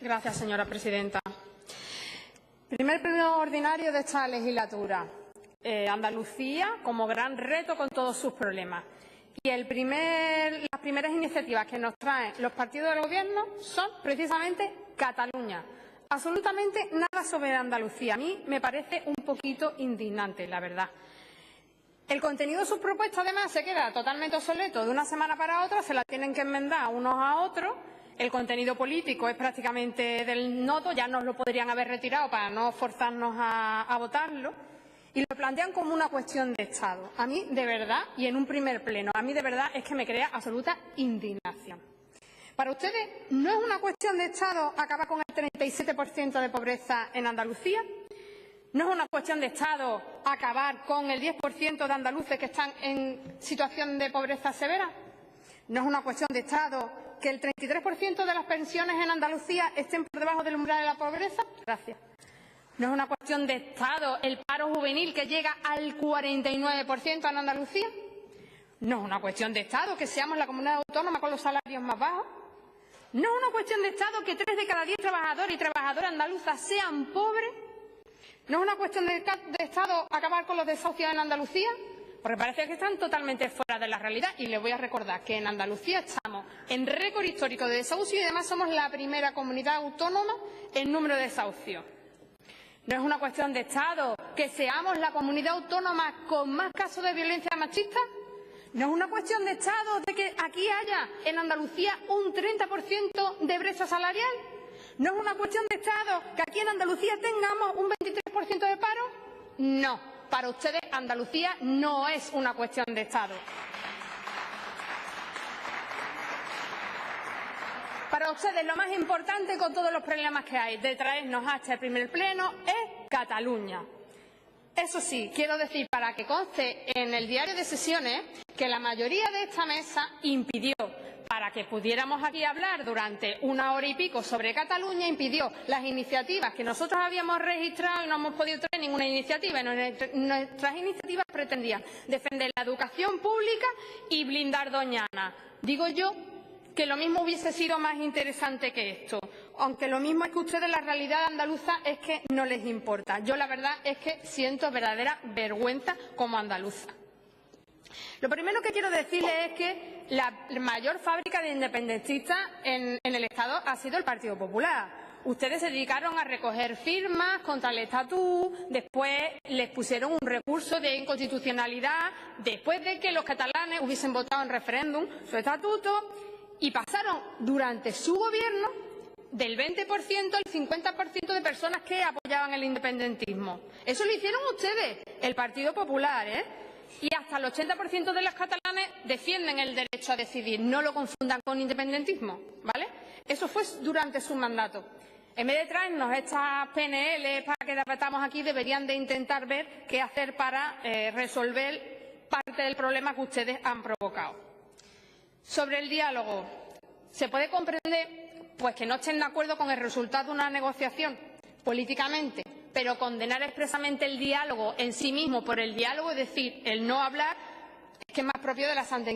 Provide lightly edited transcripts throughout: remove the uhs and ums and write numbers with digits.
Gracias, señora presidenta. Primer pleno ordinario de esta legislatura. Andalucía como gran reto con todos sus problemas. Y las primeras iniciativas que nos traen los partidos del Gobierno son precisamente Cataluña. Absolutamente nada sobre Andalucía. A mí me parece un poquito indignante, la verdad. El contenido de sus propuestas, además, se queda totalmente obsoleto de una semana para otra, se la tienen que enmendar unos a otros. El contenido político es prácticamente del nodo, ya nos lo podrían haber retirado para no forzarnos a votarlo. Y lo plantean como una cuestión de Estado. A mí, de verdad, y en un primer pleno, a mí de verdad es que me crea absoluta indignación. Para ustedes, ¿no es una cuestión de Estado acabar con el 37% de pobreza en Andalucía? ¿No es una cuestión de Estado acabar con el 10% de andaluces que están en situación de pobreza severa? ¿No es una cuestión de Estado que el 33% de las pensiones en Andalucía estén por debajo del umbral de la pobreza? Gracias. ¿No es una cuestión de Estado el paro juvenil que llega al 49% en Andalucía? ¿No es una cuestión de Estado que seamos la comunidad autónoma con los salarios más bajos? ¿No es una cuestión de Estado que 3 de cada 10 trabajadores y trabajadoras andaluzas sean pobres? ¿No es una cuestión de Estado acabar con los desahucios en Andalucía? Porque parece que están totalmente fuera de la realidad. Y les voy a recordar que en Andalucía estamos en récord histórico de desahucio y además somos la primera comunidad autónoma en número de desahucios. ¿No es una cuestión de Estado que seamos la comunidad autónoma con más casos de violencia machista? ¿No es una cuestión de Estado de que aquí haya en Andalucía un 30% de brecha salarial? ¿No es una cuestión de Estado que aquí en Andalucía tengamos un 23% de paro? No, para ustedes Andalucía no es una cuestión de Estado. Para ustedes lo más importante con todos los problemas que hay de traernos hasta el primer pleno es Cataluña. Eso sí, quiero decir, para que conste en el diario de sesiones, que la mayoría de esta mesa impidió, para que pudiéramos aquí hablar durante 1 hora y pico sobre Cataluña, impidió las iniciativas que nosotros habíamos registrado y no hemos podido traer ninguna iniciativa. Nuestras iniciativas pretendían defender la educación pública y blindar Doñana. Digo yo que lo mismo hubiese sido más interesante que esto, aunque lo mismo es que ustedes la realidad andaluza es que no les importa. Yo la verdad es que siento verdadera vergüenza como andaluza. Lo primero que quiero decirles es que la mayor fábrica de independentistas en el Estado ha sido el Partido Popular. Ustedes se dedicaron a recoger firmas contra el estatut, después les pusieron un recurso de inconstitucionalidad, después de que los catalanes hubiesen votado en referéndum su estatuto, y pasaron durante su gobierno del 20% al 50% de personas que apoyaban el independentismo. Eso lo hicieron ustedes, el Partido Popular, ¿eh? Y hasta el 80% de los catalanes defienden el derecho a decidir. No lo confundan con independentismo, ¿vale? Eso fue durante su mandato. En vez de traernos estas PNL para que debatamos aquí, deberían de intentar ver qué hacer para resolver parte del problema que ustedes han provocado. Sobre el diálogo, se puede comprender pues que no estén de acuerdo con el resultado de una negociación políticamente, pero condenar expresamente el diálogo en sí mismo por el diálogo, es decir, el no hablar, es que es más propio de la Santa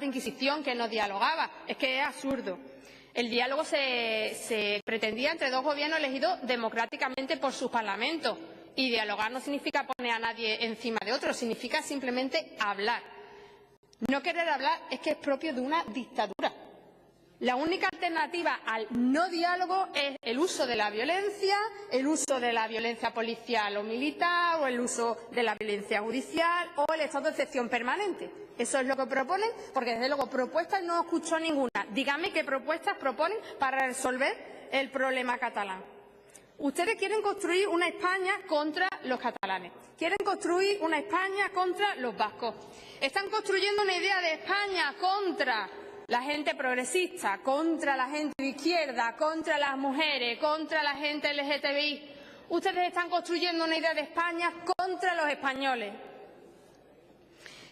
Inquisición que no dialogaba. Es que es absurdo. El diálogo se pretendía entre dos gobiernos elegidos democráticamente por sus parlamentos y dialogar no significa poner a nadie encima de otro, significa simplemente hablar. No querer hablar es que es propio de una dictadura. La única alternativa al no diálogo es el uso de la violencia policial o militar, o el uso de la violencia judicial, o el estado de excepción permanente. Eso es lo que proponen, porque desde luego propuestas no escucho ninguna. Díganme qué propuestas proponen para resolver el problema catalán. Ustedes quieren construir una España contra los catalanes, quieren construir una España contra los vascos. Están construyendo una idea de España contra la gente progresista, contra la gente de izquierda, contra las mujeres, contra la gente LGTBI. Ustedes están construyendo una idea de España contra los españoles.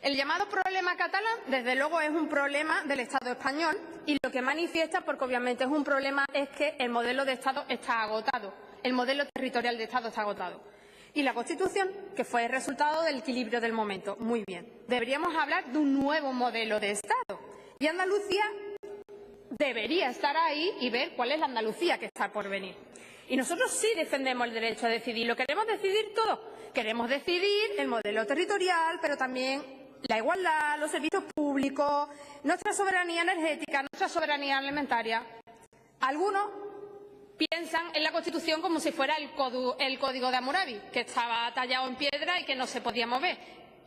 El llamado problema catalán, desde luego, es un problema del Estado español y lo que manifiesta, porque obviamente es un problema, es que el modelo de Estado está agotado, el modelo territorial de Estado está agotado. Y la Constitución, que fue el resultado del equilibrio del momento. Muy bien. Deberíamos hablar de un nuevo modelo de Estado. Y Andalucía debería estar ahí y ver cuál es la Andalucía que está por venir. Y nosotros sí defendemos el derecho a decidir. Lo queremos decidir todo. Queremos decidir el modelo territorial, pero también la igualdad, los servicios públicos, nuestra soberanía energética, nuestra soberanía alimentaria. Algunos piensan en la Constitución como si fuera el Código de Hammurabi, que estaba tallado en piedra y que no se podía mover.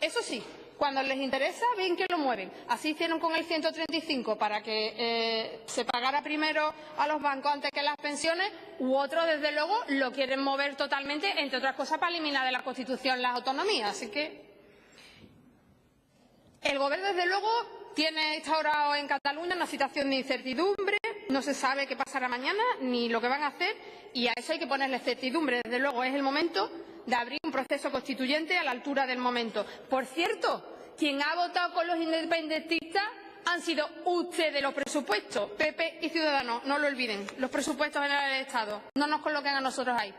Eso sí, cuando les interesa, ven que lo mueven. Así hicieron con el 135 para que se pagara primero a los bancos antes que las pensiones, u otros, desde luego, lo quieren mover totalmente, entre otras cosas, para eliminar de la Constitución las autonomías. Así que el Gobierno, desde luego, tiene instaurado en Cataluña una situación de incertidumbre. No se sabe qué pasará mañana ni lo que van a hacer, y a eso hay que ponerle certidumbre. Desde luego, es el momento de abrir un proceso constituyente a la altura del momento. Por cierto, quien ha votado con los independentistas han sido ustedes, los presupuestos, PP y Ciudadanos. No lo olviden, los presupuestos generales del Estado. No nos coloquen a nosotros ahí.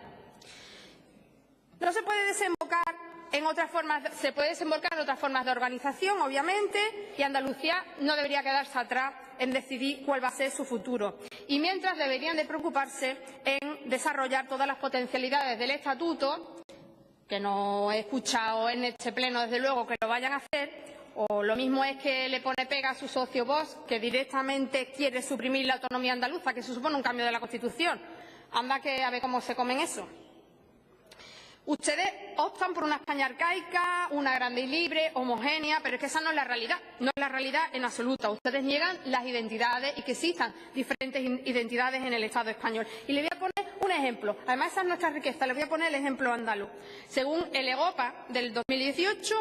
No se puede desembocar en otras formas, se puede desembocar en otras formas de organización, obviamente, y Andalucía no debería quedarse atrás en decidir cuál va a ser su futuro. Y mientras deberían de preocuparse en desarrollar todas las potencialidades del Estatuto, que no he escuchado en este pleno, desde luego, que lo vayan a hacer, o lo mismo es que le pone pega a su socio Vox, que directamente quiere suprimir la autonomía andaluza, que se supone un cambio de la Constitución. Anda que a ver cómo se comen eso. Ustedes optan por una España arcaica, una grande y libre, homogénea, pero es que esa no es la realidad, no es la realidad en absoluto. Ustedes niegan las identidades y que existan diferentes identidades en el Estado español. Y le voy a poner un ejemplo, además esa es nuestra riqueza, le voy a poner el ejemplo andaluz. Según el EGOPA del 2018,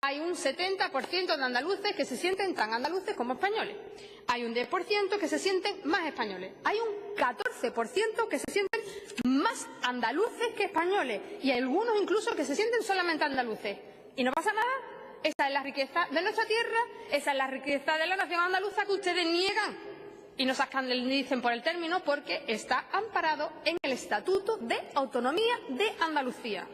hay un 70% de andaluces que se sienten tan andaluces como españoles. Hay un 10% que se sienten más españoles. Hay un 14% que se sienten más andaluces que españoles. Y hay algunos incluso que se sienten solamente andaluces. Y no pasa nada. Esa es la riqueza de nuestra tierra, esa es la riqueza de la nación andaluza que ustedes niegan. Y nos escandalicen por el término porque está amparado en el Estatuto de Autonomía de Andalucía.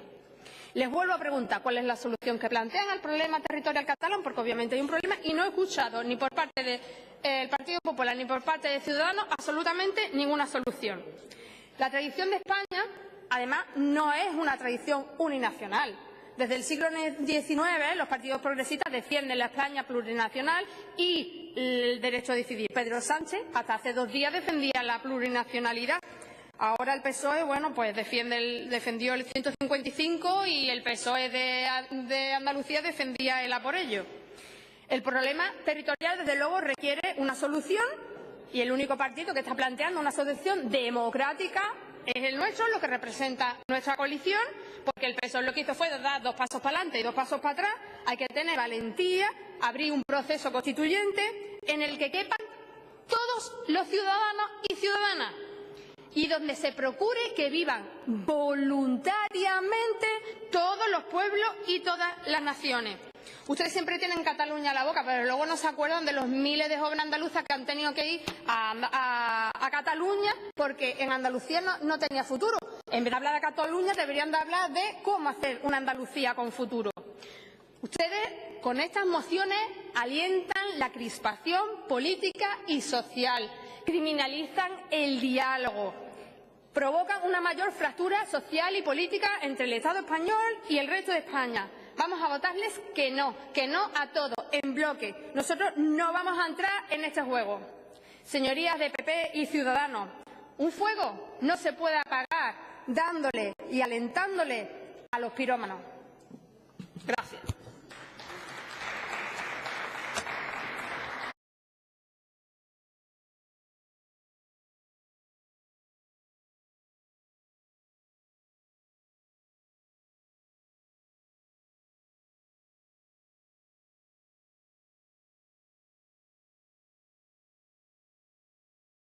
Les vuelvo a preguntar cuál es la solución que plantean al problema territorial catalán, porque obviamente hay un problema y no he escuchado ni por parte del Partido Popular ni por parte de Ciudadanos absolutamente ninguna solución. La tradición de España, además, no es una tradición uninacional. Desde el siglo XIX, los partidos progresistas defienden la España plurinacional y el derecho a decidir. Pedro Sánchez, hasta hace 2 días, defendía la plurinacionalidad. Ahora el PSOE, bueno, pues defendió el 155 y el PSOE de Andalucía defendía el a por ello. El problema territorial, desde luego, requiere una solución y el único partido que está planteando una solución democrática es el nuestro, lo que representa nuestra coalición, porque el PSOE lo que hizo fue dar 2 pasos para adelante y 2 pasos para atrás. Hay que tener valentía, abrir un proceso constituyente en el que quepan todos los ciudadanos y ciudadanas, y donde se procure que vivan voluntariamente todos los pueblos y todas las naciones. Ustedes siempre tienen Cataluña a la boca, pero luego no se acuerdan de los miles de jóvenes andaluzas que han tenido que ir a Cataluña porque en Andalucía no tenía futuro. En vez de hablar de Cataluña, deberían de hablar de cómo hacer una Andalucía con futuro. Ustedes, con estas mociones, alientan la crispación política y social, criminalizan el diálogo, provocan una mayor fractura social y política entre el Estado español y el resto de España. Vamos a votarles que no a todo, en bloque. Nosotros no vamos a entrar en este juego. Señorías de PP y Ciudadanos, un fuego no se puede apagar dándole y alentándole a los pirómanos.